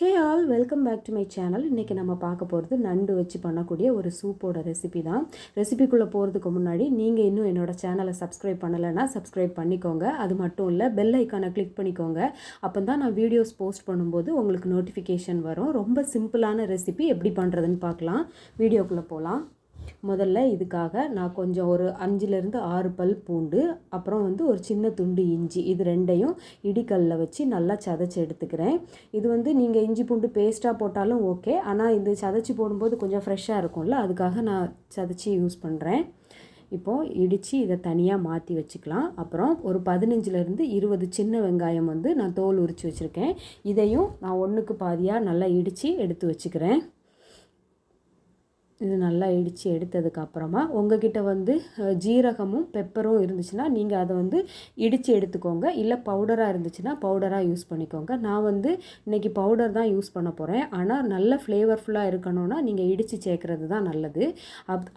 Hey all welcome back to my channel. இன்றைக்கி நம்ம பார்க்க போகிறது நண்டு வச்சு பண்ணக்கூடிய ஒரு சூப்போட ரெசிபி தான். ரெசிபிக்குள்ளே போகிறதுக்கு முன்னாடி நீங்கள் இன்னும் என்னோடய சேனலை சப்ஸ்கிரைப் பண்ணலைன்னா சப்ஸ்கிரைப் பண்ணிக்கோங்க. அது மட்டும் இல்லை, பெல் ஐக்கானை கிளிக் பண்ணிக்கோங்க. அப்போ தான் நான் வீடியோஸ் போஸ்ட் பண்ணும்போது உங்களுக்கு நோட்டிஃபிகேஷன் வரும். ரொம்ப சிம்பிளான ரெசிபி, எப்படி பண்ணுறதுன்னு பார்க்கலாம். வீடியோக்குள்ளே போகலாம். முதல்ல இதுக்காக நான் கொஞ்சம் ஒரு 5லேருந்து 6 பல் பூண்டு, அப்புறம் ஒரு சின்ன துண்டு இஞ்சி, இது ரெண்டையும் இடிக்கல்லில் வச்சு நல்லா சதைச்சி எடுத்துக்கிறேன். இது நீங்கள் இஞ்சி பூண்டு பேஸ்ட்டாக போட்டாலும் ஓகே, ஆனால் இது சதைச்சி போடும்போது கொஞ்சம் ஃப்ரெஷ்ஷாக இருக்கும்ல, அதுக்காக நான் சதைச்சி யூஸ் பண்ணுறேன். இப்போது இடித்து இதை தனியாக மாற்றி வச்சுக்கலாம். அப்புறம் ஒரு 15லேருந்து 20 சின்ன வெங்காயம் நான் தோல் உரித்து வச்சுருக்கேன். இதையும் நான் ஒன்றுக்கு பாதியாக நல்லா இடித்து எடுத்து வச்சுக்கிறேன். இது நல்லா இடித்து எடுத்ததுக்கப்புறமா உங்ககிட்ட ஜீரகமும் பெப்பரும் இருந்துச்சுன்னா நீங்கள் அதை இடித்து எடுத்துக்கோங்க. இல்லை பவுடராக இருந்துச்சுன்னா பவுடராக யூஸ் பண்ணிக்கோங்க. நான் இன்றைக்கி பவுடர் தான் யூஸ் பண்ண போகிறேன். ஆனால் நல்ல ஃப்ளேவர்ஃபுல்லாக இருக்கணும்னா நீங்கள் இடித்து சேர்க்குறது தான் நல்லது.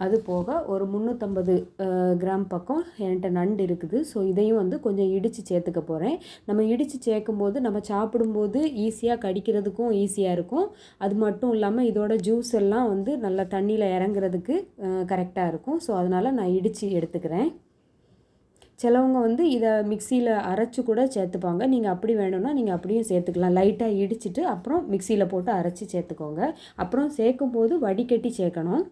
அது போக ஒரு 350 கிராம் பக்கம் என்கிட்ட நண்டு இருக்குது. ஸோ இதையும் கொஞ்சம் இடித்து சேர்த்துக்க போகிறேன். நம்ம இடித்து சேர்க்கும்போது நம்ம சாப்பிடும்போது ஈஸியாக கடிக்கிறதுக்கும் ஈஸியாக இருக்கும். அது மட்டும் இல்லாமல் இதோட ஜூஸ் எல்லாம் நல்லா தண்ணியில் இறங்குறதுக்கு கரெக்டாக இருக்கும். ஸோ அதனால் நான் இடித்து எடுத்துக்கிறேன். சிலவங்க இதை மிக்சியில் அரைச்சி கூட சேர்த்துப்பாங்க. நீங்கள் அப்படி வேணும்னா நீங்கள் அப்படியும் சேர்த்துக்கலாம். லைட்டாக இடிச்சிட்டு அப்புறம் மிக்சியில் போட்டு அரைச்சி சேர்த்துக்கோங்க. அப்புறம் சேர்க்கும்போது வடிகட்டி சேர்க்கணும்.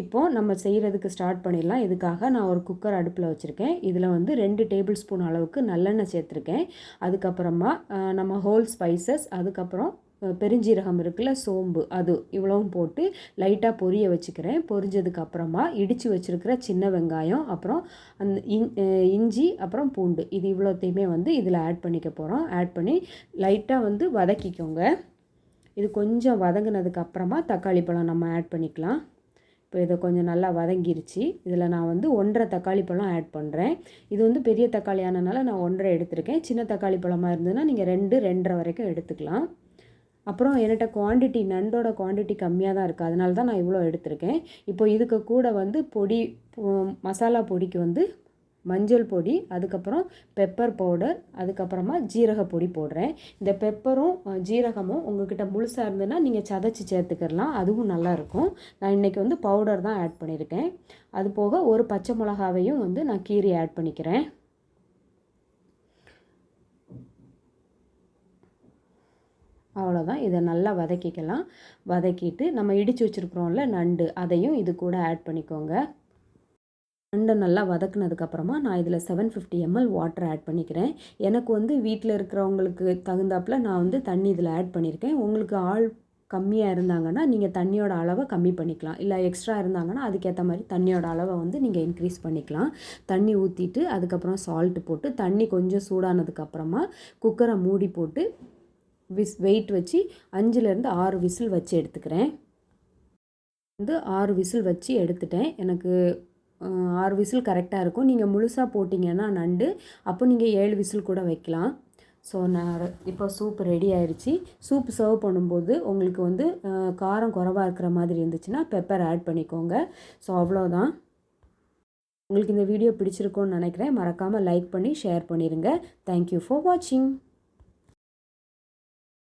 இப்போது நம்ம செய்கிறதுக்கு ஸ்டார்ட் பண்ணிடலாம். இதுக்காக நான் ஒரு குக்கர் அடுப்பில் வச்சுருக்கேன். இதில் 2 டேபிள் ஸ்பூன் அளவுக்கு நல்லெண்ணெய் சேர்த்துருக்கேன். அதுக்கப்புறமா நம்ம ஹோல் ஸ்பைசஸ், அதுக்கப்புறம் பெருஞ்சீரகம் இருக்குல்ல, சோம்பு, அது இவ்வளவும் போட்டு லைட்டாக பொரிய வச்சுக்கிறேன். பொரிஞ்சதுக்கப்புறமா இடித்து வச்சுருக்கிற சின்ன வெங்காயம், அப்புறம் அந்த இஞ்சி, அப்புறம் பூண்டு, இது இவ்வளோத்தையுமே இதில் ஆட் பண்ணிக்க போகிறோம். ஆட் பண்ணி லைட்டாக வதக்கிக்கோங்க. இது கொஞ்சம் வதங்கினதுக்கப்புறமா தக்காளி பழம் நம்ம ஆட் பண்ணிக்கலாம். இப்போ இதை கொஞ்சம் நல்லா வதங்கிருச்சு. இதில் நான் 1.5 தக்காளி பழம் ஆட் பண்ணுறேன். இது பெரிய தக்காளி ஆனதுனால நான் 1.5 எடுத்திருக்கேன். சின்ன தக்காளி பழமாக இருந்ததுன்னா நீங்கள் 2, 2.5 வரைக்கும் எடுத்துக்கலாம். அப்புறம் என்கிட்ட நண்டோட குவான்டிட்டி கம்மியாக தான் இருக்குது, அதனால தான் நான் இவ்வளோ எடுத்திருக்கேன். இப்போ இதுக்கு கூட பொடி, மசாலா பொடிக்கு மஞ்சள் பொடி, அதுக்கப்புறம் பெப்பர் பவுடர், அதுக்கப்புறமா ஜீரக பொடி போடுறேன். இந்த பெப்பரும் ஜீரகமும் உங்கள்கிட்ட முழுசாக இருந்ததுன்னா நீங்கள் சதைச்சி சேர்த்துக்கலாம், அதுவும் நல்லாயிருக்கும். நான் இன்றைக்கி பவுடர் தான் ஆட் பண்ணியிருக்கேன். அது போக ஒரு பச்சை மிளகாவையும் நான் கீரி ஆட் பண்ணிக்கிறேன். அவ்வளோதான். இதை நல்லா வதக்கிக்கலாம். வதக்கிட்டு நம்ம இடித்து வச்சுருக்குறோம்ல நண்டு, அதையும் இது கூட ஆட் பண்ணிக்கோங்க. நண்டை நல்லா வதக்குனதுக்கப்புறமா நான் இதில் 750 ml வாட்டர் ஆட் பண்ணிக்கிறேன். எனக்கு வீட்டில் இருக்கிறவங்களுக்கு தகுந்தாப்பில் நான் தண்ணி இதில் ஆட் பண்ணியிருக்கேன். உங்களுக்கு ஆள் கம்மியாக இருந்தாங்கன்னா நீங்கள் தண்ணியோட அளவை கம்மி பண்ணிக்கலாம். இல்லை எக்ஸ்ட்ரா இருந்தாங்கன்னா அதுக்கேற்ற மாதிரி தண்ணியோட அளவை நீங்கள் இன்க்ரீஸ் பண்ணிக்கலாம். தண்ணி ஊற்றிட்டு அதுக்கப்புறம் சால்ட்டு போட்டு தண்ணி கொஞ்சம் சூடானதுக்கப்புறமா குக்கரை மூடி போட்டு வெயிட் வச்சு 5லேருந்து 6 விசில் வச்சு எடுத்துக்கிறேன். 6 விசில் வச்சு எடுத்துட்டேன். எனக்கு 6 விசில் கரெக்டாக இருக்கும். நீங்கள் முழுசாக போட்டிங்கன்னா நண்டு, அப்போ நீங்கள் 7 விசில் கூட வைக்கலாம். ஸோ நான் இப்போ சூப் ரெடி ஆயிடுச்சு. சூப் சர்வ் பண்ணும்போது உங்களுக்கு காரம் குறைவாக இருக்கிற மாதிரி இருந்துச்சுன்னா பெப்பர் ஆட் பண்ணிக்கோங்க. ஸோ அவ்வளோதான். உங்களுக்கு இந்த வீடியோ பிடிச்சிருக்கும்னு நினைக்கிறேன். மறக்காமல் லைக் பண்ணி ஷேர் பண்ணிடுங்க. தேங்க்யூ ஃபார் வாட்சிங்.